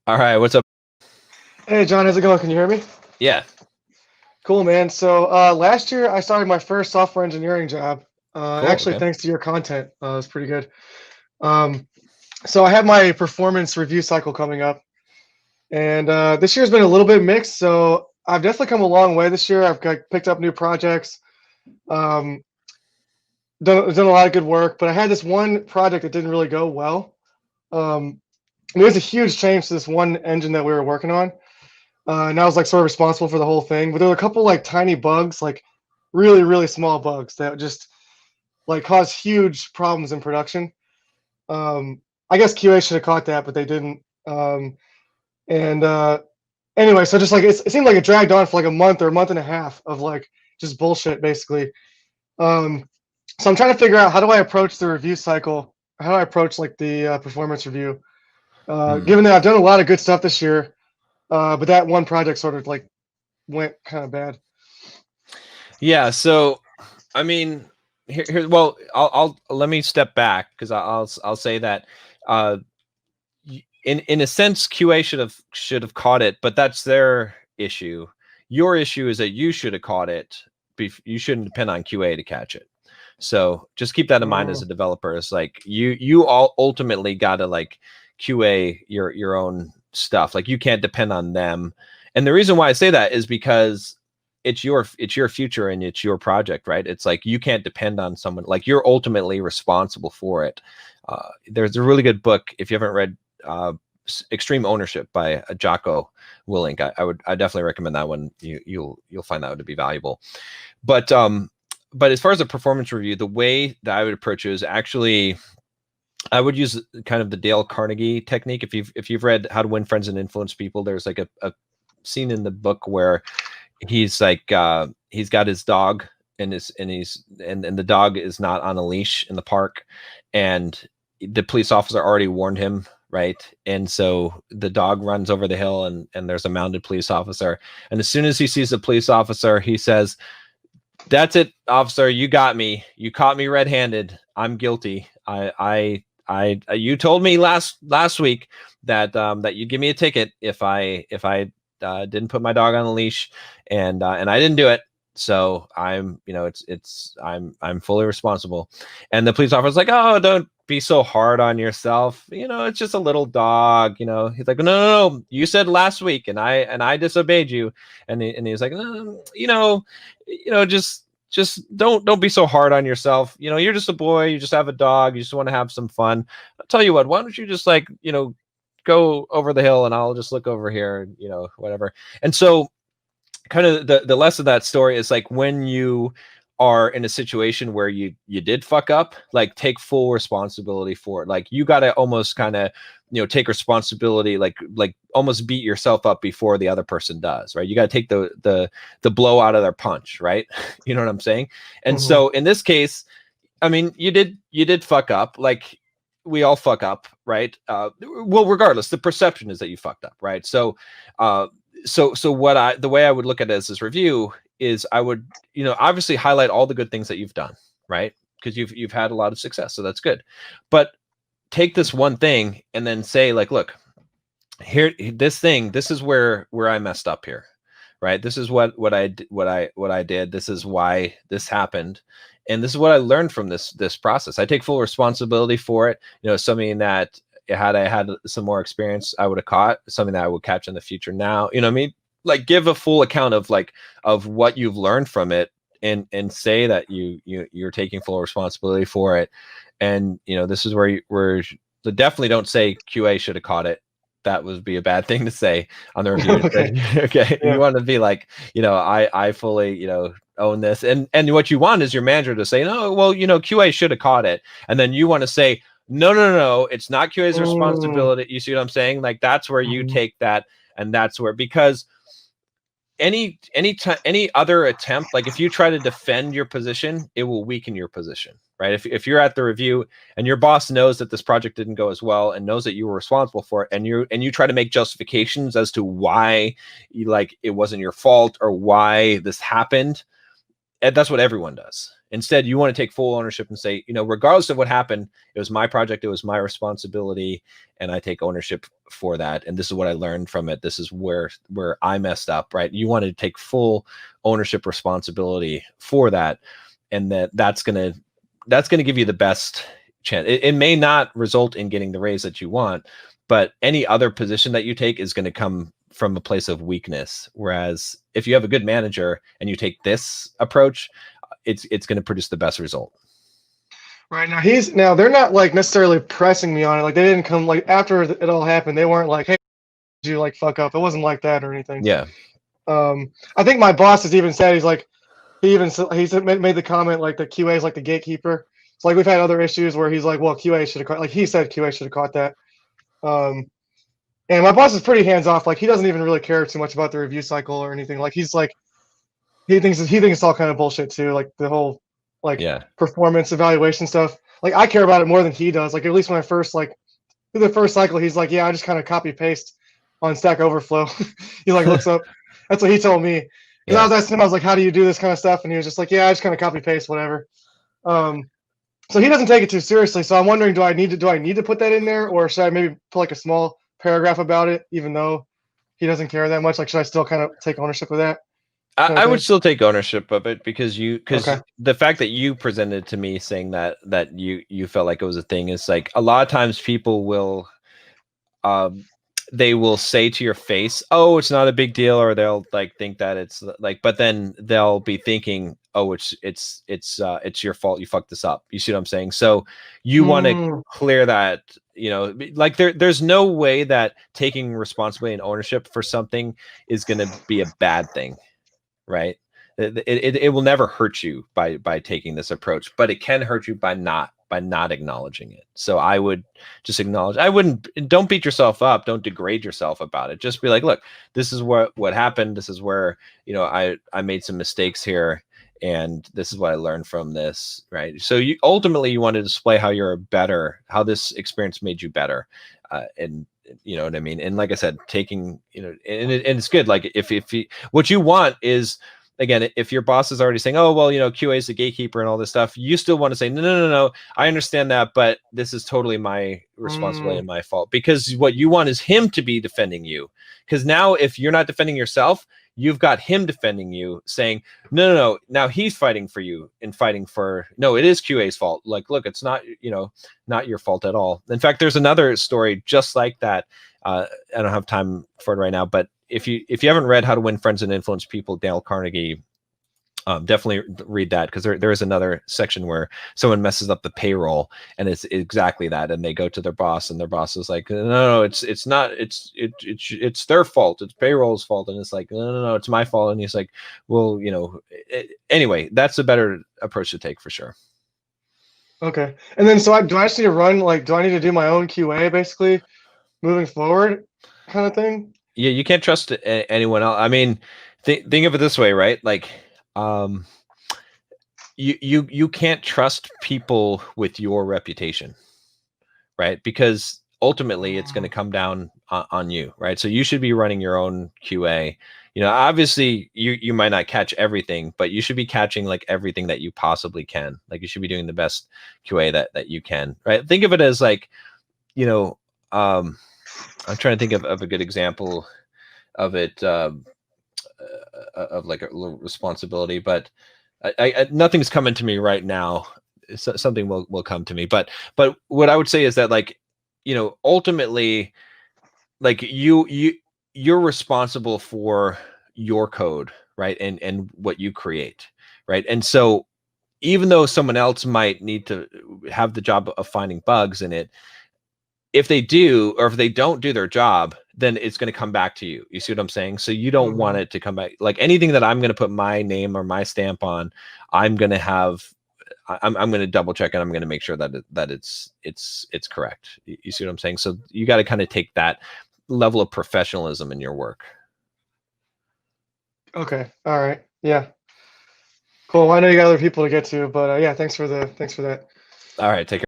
All right, what's up? Hey John, how's it going? Can you hear me? Yeah. Cool, man. So last year I started my first software engineering job. Cool. Actually, Okay. thanks to your content, it was pretty good. Um, so I have my performance review cycle coming up, and this year's been a little bit mixed. So I've definitely come a long way this year. Picked up new projects, um, done a lot of good work, but I had this one project that didn't really go well. It was a huge change to this one engine that we were working on. And I was like sort of responsible for the whole thing. But there were a couple like tiny bugs, like really small bugs that just like cause huge problems in production. I guess QA should have caught that, but they didn't. And Anyway, so just like it seemed like it dragged on for like a month or a month and a half of like just bullshit basically. Um, so I'm trying to figure out how do I approach the review cycle? How do I approach like the performance review? Hmm. Given that I've done a lot of good stuff this year, but that one project sort of like went kind of bad. Yeah. So, I mean, well, I'll let me step back because I'll say that, uh, in a sense, QA should have caught it, but that's their issue. Your issue is that you should have caught it. You shouldn't depend on QA to catch it. So just keep that in mind as a Mm, developer. It's like you all ultimately got to like QA your own stuff. Like you can't depend on them. And the reason why I say that is because it's your future and it's your project, right? It's like you can't depend on someone. Like you're ultimately responsible for it. There's a really good book if you haven't read, Extreme Ownership by Jocko Willink. I definitely recommend that one. You'll find that to be valuable. But but as far as a performance review, the way that I would approach it is actually I would use kind of the Dale Carnegie technique. If you've read How to Win Friends and Influence People, there's like a scene in the book where he's like, he's got his dog and the dog is not on a leash in the park, and the police officer already warned him, right? And so the dog runs over the hill, and there's a mounted police officer, and as soon as he sees the police officer, he says, "That's it, officer. You got me. You caught me red-handed. I'm guilty. You told me last week that that you'd give me a ticket if I didn't put my dog on the leash, and I didn't do it. So I'm fully responsible." And the police officer's like, "Oh, don't be so hard on yourself. It's just a little dog. He's like, "No. You said last week, and I disobeyed you." And he's like, just don't be so hard on yourself. You're just a boy. You just have a dog. You just want to have some fun. I'll tell you what. Why don't you just like go over the hill, and I'll just look over here, and whatever." And so kind of the lesson of that story is like when you are in a situation where you did fuck up, like take full responsibility for it. Like you got to almost kind of take responsibility, like almost beat yourself up before the other person does, right? You got to take the blow out of their punch, right? You know what I'm saying? And mhm. so in this case, I mean, you did fuck up. Like we all fuck up, right? Well, regardless, the perception is that you fucked up, right? Uh, so the way I would look at it as this review is I would, obviously highlight all the good things that you've done, right? Because you've had a lot of success, so that's good. But take this one thing and then say like, look, here, this is where I messed up here, right? This is what I did. This is why this happened, and this is what I learned from this process. I take full responsibility for it. Something that had I had some more experience, I would have caught. Something that I would catch in the future now. You know what I mean? Like give a full account of like of what you've learned from it, and say that you're taking full responsibility for it. And this is where definitely don't say QA should have caught it. That would be a bad thing to say on the review. Okay. Okay, you Yeah. want to be like, I fully, own this, and what you want is your manager to say, no, well, QA should have caught it, and then you want to say, no, it's not QA's Mm, responsibility. You see what I'm saying? Like that's where you mhm. take that, and that's where, because any other attempt, like if you try to defend your position, it will weaken your position, right? If you're at the review and your boss knows that this project didn't go as well and knows that you were responsible for it, and you try to make justifications as to why, like it wasn't your fault or why this happened, that's what everyone does. Instead, you want to take full ownership and say, regardless of what happened, it was my project, it was my responsibility, and I take ownership for that. And this is what I learned from it. This is where I messed up, right? You want to take full ownership responsibility for that, and that's gonna give you the best chance. It may not result in getting the raise that you want, but any other position that you take is going to come from a place of weakness. Whereas if you have a good manager and you take this approach, it's going to produce the best result. Right now, they're not like necessarily pressing me on it. Like they didn't come like after it all happened. They weren't like, "Hey, did you like fuck up?" It wasn't like that or anything. Yeah. I think my boss has even said he's made the comment like the QA is like the gatekeeper. So like we've had other issues where he's like, "Well, QA should have caught." Like he said, QA should have caught that. And my boss is pretty hands off. Like he doesn't even really care too much about the review cycle or anything. Like he's like he thinks it's all kind of bullshit too. Like the whole performance evaluation stuff. Like I care about it more than he does. Like at least when I first through the first cycle, he's like, yeah, I just kind of copy paste on Stack Overflow. He like looks up. That's what he told me. Because I was asking him, I was like, how do you do this kind of stuff? And he was just like, yeah, I just kind of copy paste whatever. So he doesn't take it too seriously. So I'm wondering, do I need to put that in there, or should I maybe put like a small paragraph about it, even though he doesn't care that much? Like, should I still kind of take ownership of that? I would still take ownership of it because Okay. the fact that you presented to me saying that you felt like it was a thing is like a lot of times people will they will say to your face, oh, it's not a big deal, or they'll like think that it's like, but then they'll be thinking, oh, it's your fault, you fucked this up. You see what I'm saying? So you want to clear that, like there's no way that taking responsibility and ownership for something is going to be a bad thing, right? It will never hurt you by taking this approach, but it can hurt you by not acknowledging it. So I would just acknowledge. Don't beat yourself up. Don't degrade yourself about it. Just be like, look, this is what happened. This is where, I made some mistakes here, and this is what I learned from this, right? So you ultimately want to display how this experience made you better. And you know what I mean? And like I said, taking, and it's good. Like if what you want is, again, if your boss is already saying, oh, well, QA is the gatekeeper and all this stuff, you still want to say, no, I understand that, but this is totally my responsibility and my fault, because what you want is him to be defending you. Because now if you're not defending yourself, you've got him defending you, saying, no, now he's fighting for you and fighting for, no, it is QA's fault. Like, look, it's not, not your fault at all. In fact, there's another story just like that. I don't have time for it right now, but if you haven't read How to Win Friends and Influence People, Dale Carnegie, definitely read that, because there is another section where someone messes up the payroll, and it's exactly that, and they go to their boss, and their boss is like, no, it's not, it's their fault, it's payroll's fault, and it's like, no, it's my fault, and he's like, well, anyway, that's a better approach to take for sure. Okay, and then so do I just need to run, like, do I need to do my own QA basically moving forward, kind of thing? Yeah, you can't trust anyone else. I mean, think of it this way, right? Like, you can't trust people with your reputation, right? Because ultimately it's going to come down on you, right? So you should be running your own QA. Obviously you might not catch everything, but you should be catching like everything that you possibly can. Like you should be doing the best QA that you can, right? Think of it as like, I'm trying to think of a good example of it, of like a little responsibility, but I nothing's coming to me right now. Something will come to me, but what I would say is that, like, ultimately, like you're responsible for your code, right? And what you create, right? And so even though someone else might need to have the job of finding bugs in it, if they do, or if they don't do their job, then it's going to come back to you. You see what I'm saying? So you don't want it to come back. Like anything that I'm going to put my name or my stamp on, I'm going to double check, and I'm going to make sure that it's correct. You see what I'm saying? So you got to kind of take that level of professionalism in your work. Okay. All right. Yeah. Cool. Well, I know you got other people to get to, but yeah, thanks for that. All right. Take care.